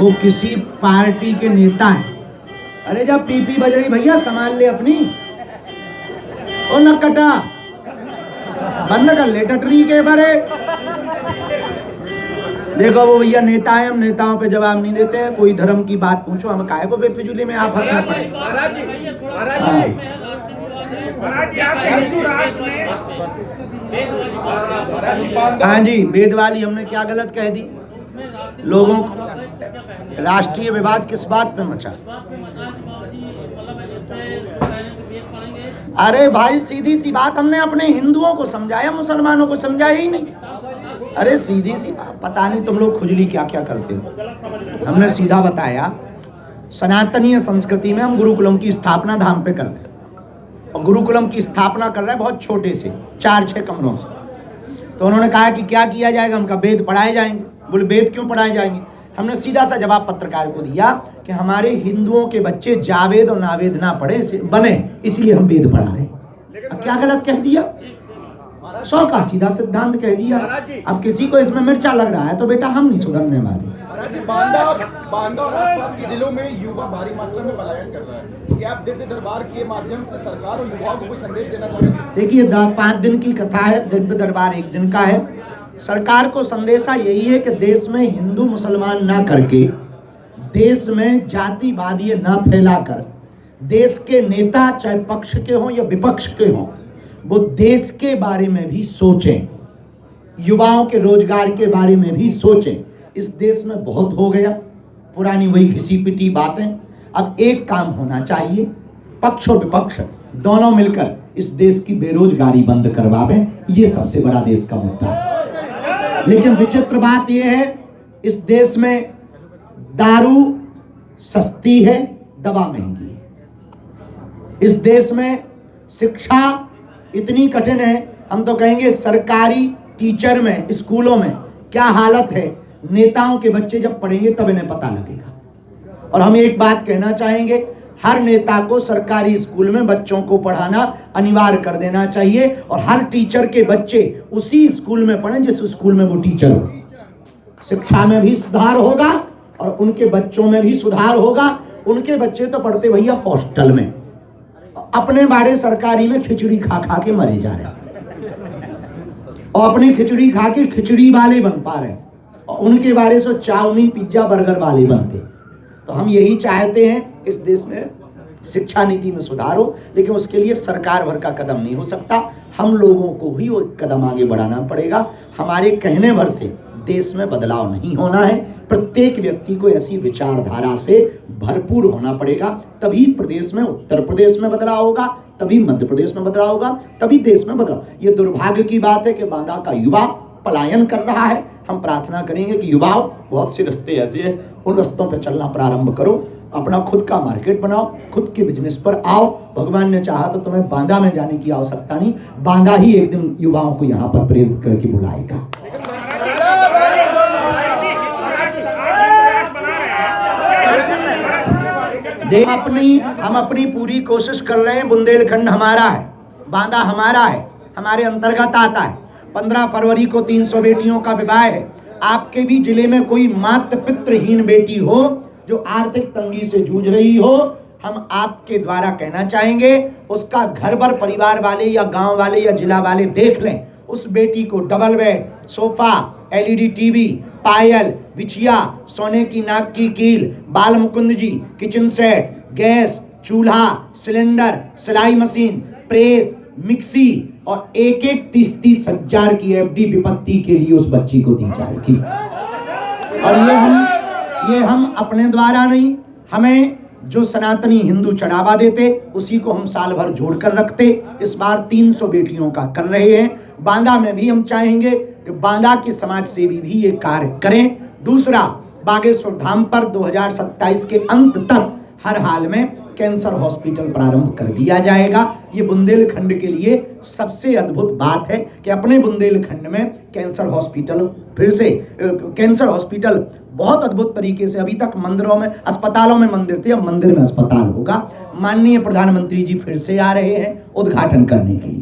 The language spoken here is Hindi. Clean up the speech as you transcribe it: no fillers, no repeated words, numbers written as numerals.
वो किसी पार्टी के नेता हैं। अरे जब पीपी बज रही भैया संभाल ले अपनी, ओ नकटा बंद कर ले टटरी के बारे। देखो वो भैया नेता है, हम नेताओं पे जवाब नहीं देते हैं। कोई धर्म की बात पूछो, हम काहे को बेफिजूली में आप हक ना पड़े। हाँ जी, वेद वाली हमने क्या गलत कह दी? लोगों को राष्ट्रीय विवाद किस बात पे मचा? अरे भाई सीधी सी बात, हमने अपने हिंदुओं को समझाया, मुसलमानों को समझाया ही नहीं। अरे सीधी सी बात, पता नहीं तुम लोग खुजली क्या क्या करते हो। हमने सीधा बताया, सनातनीय संस्कृति में हम गुरुकुलम की स्थापना धाम पे कर रहे हैं, और गुरुकुलम की स्थापना कर रहे हैं बहुत छोटे से 4-6 कमरों से। तो उन्होंने कहा कि क्या किया जाएगा? हम कहा वेद पढ़ाए जाएंगे। बोले वेद क्यों पढ़ाए जाएंगे? हमने सीधा सा जवाब पत्रकार को दिया कि हमारे हिंदुओं के बच्चे जावेद और नावेद ना पढ़े बने, इसलिए हम वेद पढ़ा रहे हैं। अब क्या गलत कह दिया? 100 का सीधा सिद्धांत कह दिया। अब किसी को इसमें मिर्चा लग रहा है तो बेटा हम नहीं सुधरने वाले। बांदा और आसपास के जिलों में युवा भारी मात्रा में पलायन कर रहा है, तो क्या आप दिव्य दरबार के माध्यम से सरकार और युवाओं को कोई संदेश देना चाहेंगे? देखिए 5 दिन की कथा है, दिव्य दरबार 1 दिन का है। सरकार को संदेशा यही है कि देश में हिंदू मुसलमान ना करके, देश में जातिवादी ना फैलाकर, देश के नेता चाहे पक्ष के हों या विपक्ष के हों, वो देश के बारे में भी सोचें, युवाओं के रोजगार के बारे में भी सोचें। इस देश में बहुत हो गया, पुरानी वही घिसी पिटी बातें। अब एक काम होना चाहिए, पक्ष और विपक्ष दोनों मिलकर इस देश की बेरोजगारी बंद करवावें। ये सबसे बड़ा देश का मुद्दा है। लेकिन विचित्र बात यह है, इस देश में दारू सस्ती है, दवा महंगी है। इस देश में शिक्षा इतनी कठिन है, हम तो कहेंगे सरकारी टीचर में, स्कूलों में क्या हालत है, नेताओं के बच्चे जब पढ़ेंगे तब इन्हें पता लगेगा। और हम एक बात कहना चाहेंगे, हर नेता को सरकारी स्कूल में बच्चों को पढ़ाना अनिवार्य कर देना चाहिए, और हर टीचर के बच्चे उसी स्कूल में पढ़ें जिस स्कूल में वो टीचर हो। शिक्षा में भी सुधार होगा और उनके बच्चों में भी सुधार होगा। उनके बच्चे तो पढ़ते भैया हॉस्टल में, अपने बारे सरकारी में खिचड़ी खा खा के मरे जा रहे हैं, और अपनी खिचड़ी खा के खिचड़ी वाले बन पा रहे हैं, और उनके बारे से चाउमीन पिज्जा बर्गर वाले बनते। तो हम यही चाहते हैं इस देश में शिक्षा नीति में सुधार हो, लेकिन उसके लिए सरकार भर का कदम नहीं हो सकता, हम लोगों को ही वो कदम आगे बढ़ाना पड़ेगा। हमारे कहने भर से देश में बदलाव नहीं होना है, प्रत्येक व्यक्ति को ऐसी विचारधारा से भरपूर होना पड़ेगा, तभी प्रदेश में, उत्तर प्रदेश में बदलाव होगा, तभी मध्य प्रदेश में बदलाव होगा, तभी देश में बदलाव। ये दुर्भाग्य की बात है कि बांदा का युवा पलायन कर रहा है। हम प्रार्थना करेंगे कि युवाओं, बहुत से रास्ते ऐसे हैं, उन रास्तों पर चलना प्रारंभ करो, अपना खुद का मार्केट बनाओ, खुद के बिजनेस पर आओ। भगवान ने चाहा तो तुम्हें बांदा में जाने की आवश्यकता नहीं, बांदा ही एक दिन युवाओं को यहाँ पर प्रेरित करके बुलाएगा। हम अपनी पूरी कोशिश कर रहे हैं। बुंदेलखंड हमारा है, बांदा हमारा है, हमारे अंतर्गत आता है। 15 फरवरी को 300 बेटियों का विवाह है। आपके भी जिले में कोई मातृ पितृहीन बेटी हो जो आर्थिक तंगी से जूझ रही हो, हम आपके द्वारा कहना चाहेंगे उसका घर भर परिवार वाले या गांव वाले या जिला वाले देख लें। उस बेटी को double bed, sofa, LED TV, पायल, बिछिया, सोने की नाक की कील, Bal Mukund ji, kitchen set, gas, चूल्हा, सिलेंडर, सिलाई मशीन, प्रेस, मिक्सी और एक 30-30 हजार की एफडी विपत्ति के लिए उस बच्ची को दी जाएगी। और ये हम अपने द्वारा नहीं, हमें जो सनातनी हिंदू चढ़ावा देते उसी को हम साल भर जोड़कर रखते। इस बार 300 बेटियों का कर रहे हैं। बांदा में भी हम चाहेंगे कि बांदा के समाज सेवी भी ये कार्य करें। दूसरा, बागेश्वर धाम पर 2027 के अंत तक हर हाल में कैंसर हॉस्पिटल प्रारंभ कर दिया जाएगा। ये बुंदेलखंड के लिए सबसे अद्भुत बात है कि अपने बुंदेलखंड में कैंसर हॉस्पिटल फिर से, कैंसर हॉस्पिटल बहुत अद्भुत तरीके से, अभी तक मंदिरों में, अस्पतालों में मंदिर थे, अब मंदिर में अस्पताल होगा। माननीय प्रधानमंत्री जी फिर से आ रहे हैं उद्घाटन करने के लिए।